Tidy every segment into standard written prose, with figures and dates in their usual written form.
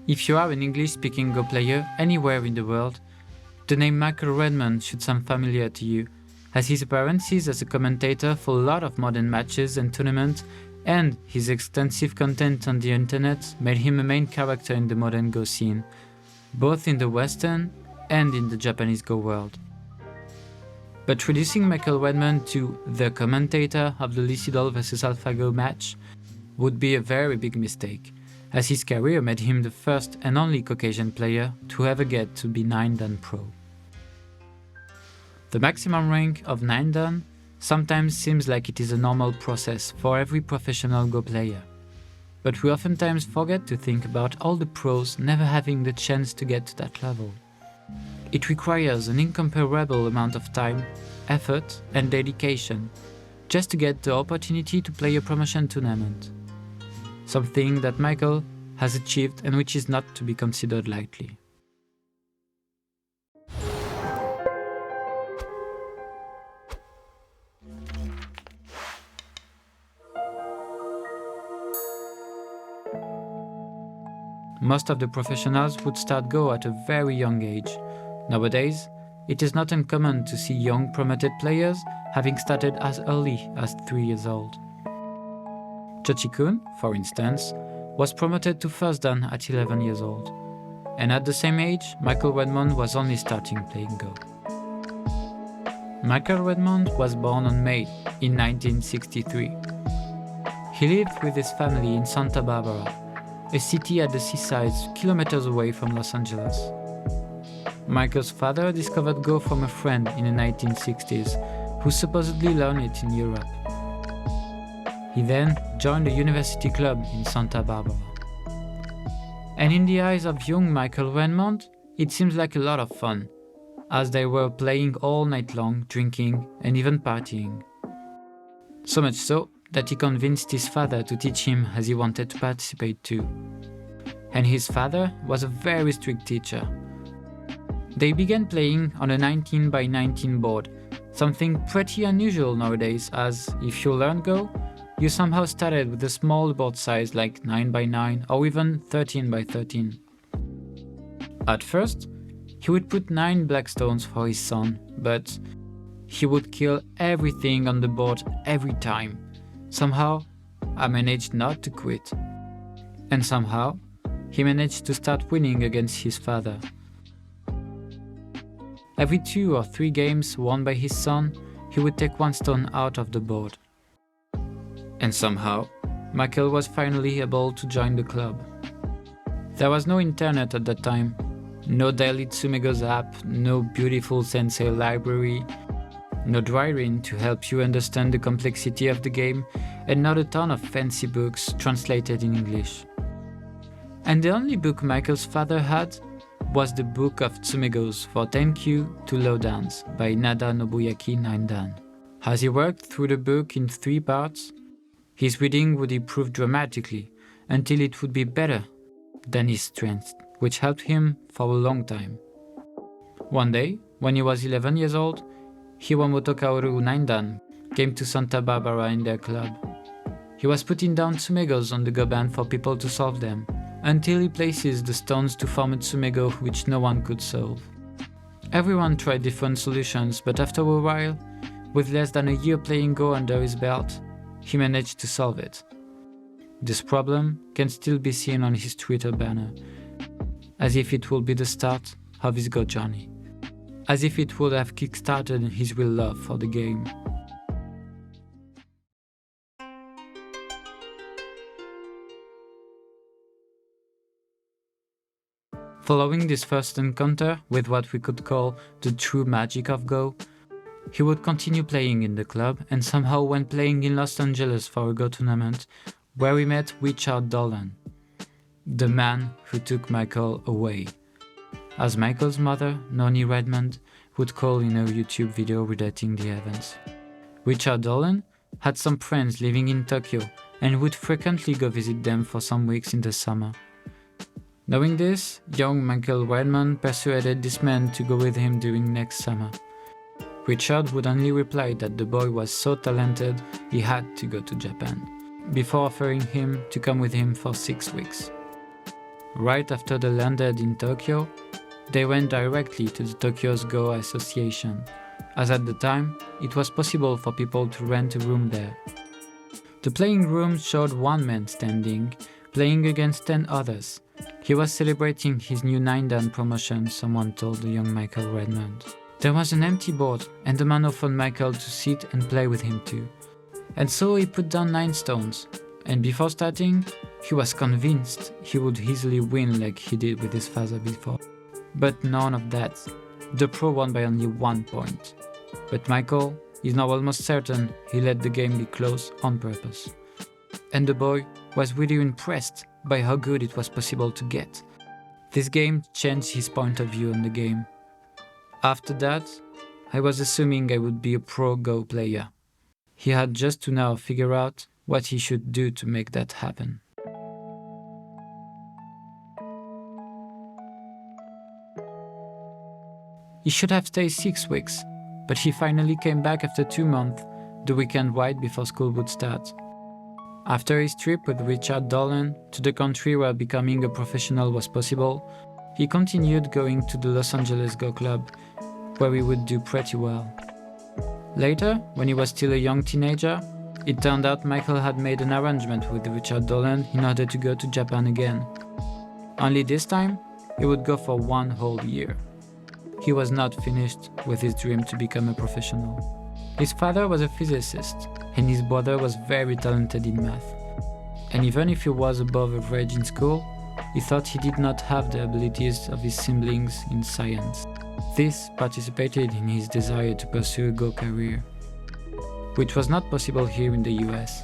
If you are an English-speaking Go player anywhere in the world, the name Michael Redmond should sound familiar to you, as his appearances as a commentator for a lot of modern matches and tournaments, and his extensive content on the internet made him a main character in the modern Go scene, both in the Western and in the Japanese Go world. But reducing Michael Redmond to the commentator of the Lysidol vs AlphaGo match would be a very big mistake, as his career made him the first and only Caucasian player to ever get to be 9 Dan Pro. The maximum rank of 9 Dan sometimes seems like it is a normal process for every professional Go player. But we oftentimes forget to think about all the pros never having the chance to get to that level. It requires an incomparable amount of time, effort and dedication just to get the opportunity to play a promotion tournament. Something that Michael has achieved and which is not to be considered lightly. Most of the professionals would start Go at a very young age. Nowadays, it is not uncommon to see young promoted players having started as early as 3 years old. Chochi-kun, for instance, was promoted to first Dan at 11 years old, and at the same age, Michael Redmond was only starting playing Go. Michael Redmond was born on May in 1963. He lived with his family in Santa Barbara, a city at the seaside kilometers away from Los Angeles. Michael's father discovered Go from a friend in the 1960s, who supposedly learned it in Europe. He then joined a university club in Santa Barbara. And in the eyes of young Michael Redmond, it seems like a lot of fun, as they were playing all night long, drinking and even partying. So much so that he convinced his father to teach him as he wanted to participate too. And his father was a very strict teacher. They began playing on a 19 by 19 board, something pretty unusual nowadays, as if you learn Go, you somehow started with a small board size like 9 by 9 or even 13 by 13. At first, he would put 9 black stones for his son, but he would kill everything on the board every time. Somehow, I managed not to quit. And somehow, he managed to start winning against his father. Every 2 or 3 games won by his son, he would take 1 stone out of the board. And somehow, Michael was finally able to join the club. There was no internet at that time, no daily Tsumegos app, no beautiful sensei library, no dry-run to help you understand the complexity of the game, and not a ton of fancy books translated in English. And the only book Michael's father had was the Book of Tsumegos for Tenkyu to Lowdowns by Nada Nobuyaki 9 Dan. As he worked through the book in 3 parts, his reading would improve dramatically until it would be better than his strength, which helped him for a long time. One day, when he was 11 years old, Hiwamoto Kaoru 9 Dan came to Santa Barbara in their club. He was putting down Tsumegos on the Goban for people to solve them, until he places the stones to form a Tsumego which no one could solve. Everyone tried different solutions, but after a while, with less than a year playing Go under his belt, he managed to solve it. This problem can still be seen on his Twitter banner, as if it will be the start of his Go journey, as if it would have kickstarted his real love for the game. Following this first encounter with what we could call the true magic of Go, he would continue playing in the club, and somehow when playing in Los Angeles for a Go tournament, where we met Richard Dolan, the man who took Michael away, as Michael's mother, Noni Redmond, would call in a YouTube video relating the events. Richard Dolan had some friends living in Tokyo and would frequently go visit them for some weeks in the summer. Knowing this, young Michael Redmond persuaded this man to go with him during next summer. Richard would only reply that the boy was so talented he had to go to Japan, before offering him to come with him for 6 weeks. Right after they landed in Tokyo, they went directly to the Tokyo's Go Association, as at the time, it was possible for people to rent a room there. The playing room showed one man standing, playing against 10 others. He was celebrating his new 9-dan promotion, someone told the young Michael Redmond. There was an empty board, and the man offered Michael to sit and play with him too. And so he put down 9 stones, and before starting, he was convinced he would easily win like he did with his father before. But none of that. The pro won by only 1 point. But Michael is now almost certain he let the game be close on purpose. And the boy was really impressed by how good it was possible to get. This game changed his point of view on the game. After that, I was assuming I would be a pro Go player. He had just to now figure out what he should do to make that happen. He should have stayed 6 weeks, but he finally came back after 2 months, the weekend right before school would start. After his trip with Richard Dolan to the country where becoming a professional was possible, he continued going to the Los Angeles Go Club, where he would do pretty well. Later, when he was still a young teenager, it turned out Michael had made an arrangement with Richard Dolan in order to go to Japan again. Only this time, he would go for 1 whole year. He was not finished with his dream to become a professional. His father was a physicist, and his brother was very talented in math. And even if he was above average in school, he thought he did not have the abilities of his siblings in science. This participated in his desire to pursue a Go career, which was not possible here in the US,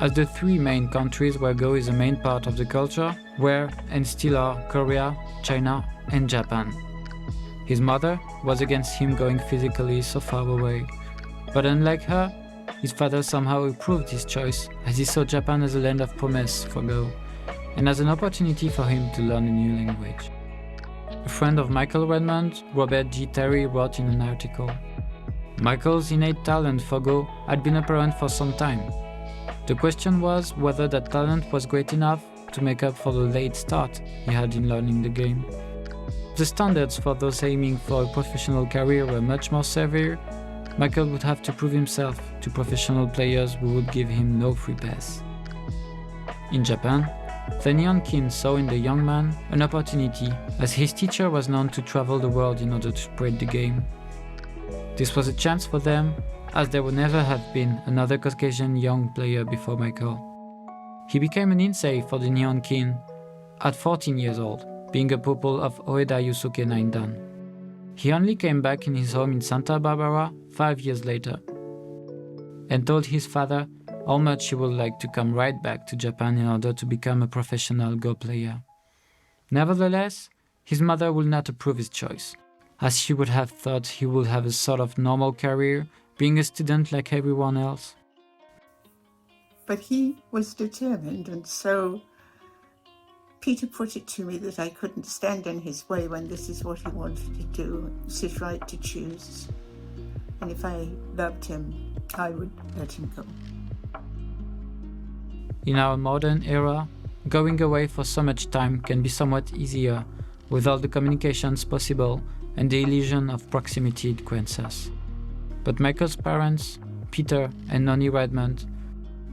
as the 3 main countries where Go is a main part of the culture were and still are Korea, China, and Japan. His mother was against him going physically so far away, but unlike her, his father somehow approved his choice as he saw Japan as a land of promise for Go, and as an opportunity for him to learn a new language. A friend of Michael Redmond, Robert G. Terry, wrote in an article, Michael's innate talent for Go had been apparent for some time. The question was whether that talent was great enough to make up for the late start he had in learning the game. The standards for those aiming for a professional career were much more severe. Michael would have to prove himself to professional players who would give him no free pass. In Japan, the Nihonkin saw in the young man an opportunity, as his teacher was known to travel the world in order to spread the game. This was a chance for them, as there would never have been another Caucasian young player before Michael. He became an insei for the Nihonkin at 14 years old, being a pupil of Oeda Yusuke 9-dan. He only came back in his home in Santa Barbara 5 years later, and told his father how much he would like to come right back to Japan in order to become a professional Go player. Nevertheless, his mother would not approve his choice, as she would have thought he would have a sort of normal career, being a student like everyone else. But he was determined, and so Peter put it to me that I couldn't stand in his way when this is what he wanted to do. It's his right to choose. And if I loved him, I would let him go. In our modern era, going away for so much time can be somewhat easier, with all the communications possible and the illusion of proximity it grants us. But Michael's parents, Peter and Noni Redmond,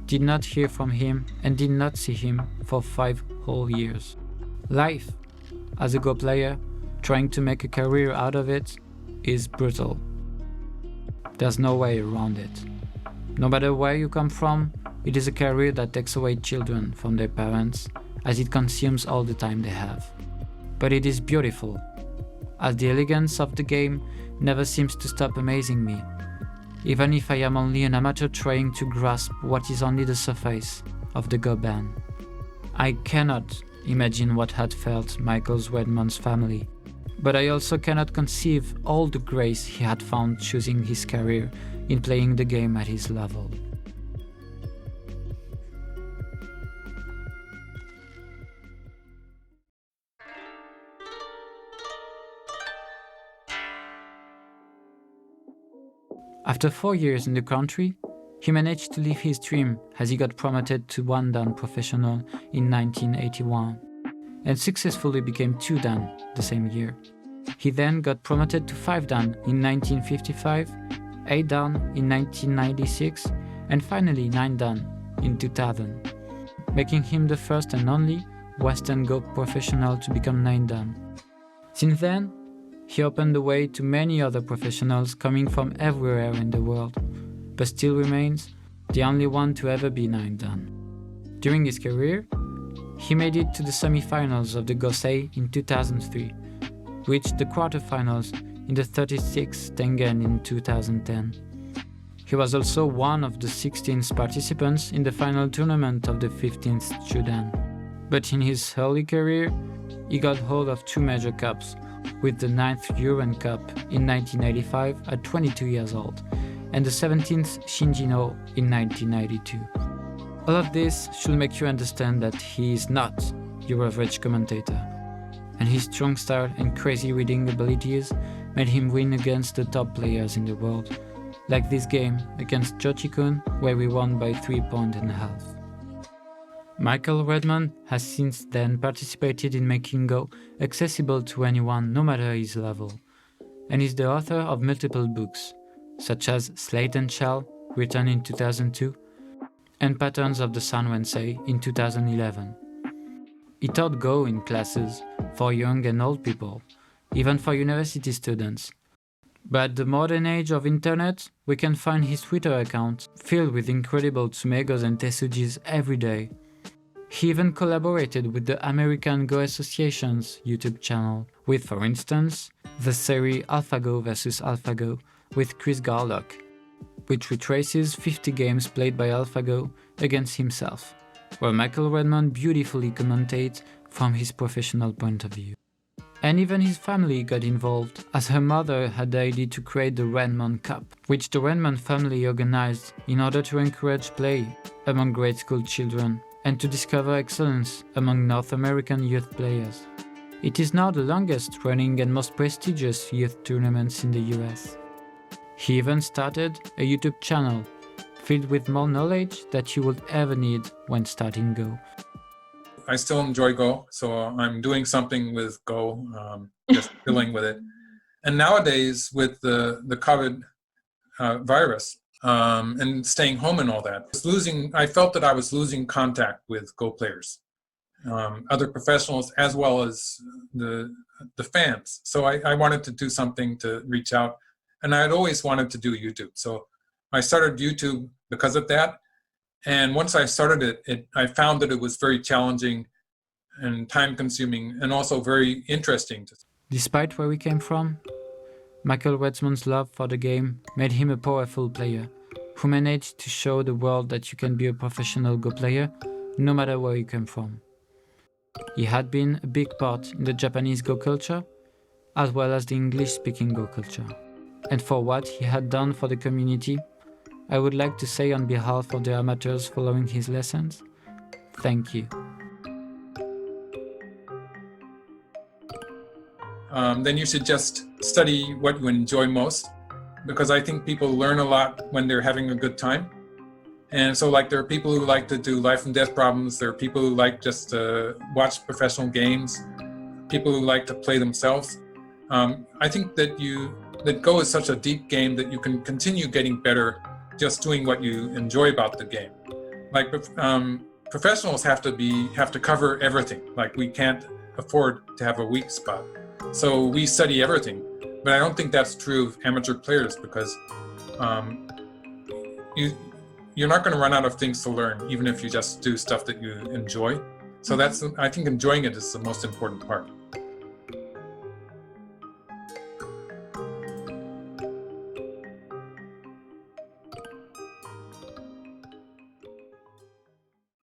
did not hear from him and did not see him for 5 whole years. Life, as a Go player, trying to make a career out of it, is brutal. There's no way around it. No matter where you come from, it is a career that takes away children from their parents, as it consumes all the time they have. But it is beautiful, as the elegance of the game never seems to stop amazing me, even if I am only an amateur trying to grasp what is only the surface of the Go ban. I cannot imagine what had felt Michael Redmond's family, but I also cannot conceive all the grace he had found choosing his career in playing the game at his level. After 4 years in the country, he managed to live his dream as he got promoted to 1-dan professional in 1981. and successfully became 2 Dan the same year. He then got promoted to 5 Dan in 1955, 8 Dan in 1996, and finally 9 Dan in 2000, making him the first and only Western Go professional to become 9 Dan. Since then, he opened the way to many other professionals coming from everywhere in the world, but still remains the only one to ever be 9 Dan. During his career, he made it to the semi-finals of the Gosei in 2003, reached the quarterfinals in the 36th Tengen in 2010. He was also one of the 16 participants in the final tournament of the 15th Chudan. But in his early career, he got hold of 2 major cups, with the 9th Yuren Cup in 1985 at 22 years old, and the 17th Shinjin in 1992. All of this should make you understand that he is not your average commentator, and his strong style and crazy reading abilities made him win against the top players in the world, like this game against Jochi-kun, where we won by 3.5 points. Michael Redmond has since then participated in making Go accessible to anyone no matter his level, and is the author of multiple books, such as Slate and Shell, written in 2002, and Patterns of the Sanwensei in 2011. He taught Go in classes for young and old people, even for university students. But at the modern age of internet, we can find his Twitter account filled with incredible tsumegos and tesujis every day. He even collaborated with the American Go Association's YouTube channel, with, for instance, the series AlphaGo vs AlphaGo with Chris Garlock, which retraces 50 games played by AlphaGo against himself, where Michael Redmond beautifully commentates from his professional point of view. And even his family got involved, as her mother had the idea to create the Redmond Cup, which the Redmond family organized in order to encourage play among grade school children and to discover excellence among North American youth players. It is now the longest running and most prestigious youth tournaments in the US. He even started a YouTube channel filled with more knowledge that you would ever need when starting Go. I still enjoy Go, so I'm doing something with Go, just dealing with it. And nowadays, with the COVID virus and staying home and all that, I felt that I was losing contact with Go players, other professionals, as well as the fans. So I wanted to do something to reach out, and I had always wanted to do YouTube. So I started YouTube because of that. And once I started it, I found that it was very challenging and time-consuming, and also very interesting. Despite where we came from, Michael Redmond's love for the game made him a powerful player, who managed to show the world that you can be a professional Go player no matter where you come from. He had been a big part in the Japanese Go culture, as well as the English-speaking Go culture. And for what he had done for the community, I would like to say on behalf of the amateurs following his lessons, thank you. Then you should just study what you enjoy most, because I think people learn a lot when they're having a good time. And so, like, there are people who like to do life and death problems, there are people who like just to watch professional games, people who like to play themselves. I think that Go is such a deep game that you can continue getting better just doing what you enjoy about the game. Like, professionals have to cover everything. Like, we can't afford to have a weak spot. So we study everything, but I don't think that's true of amateur players, because you're not going to run out of things to learn, even if you just do stuff that you enjoy. So I think enjoying it is the most important part.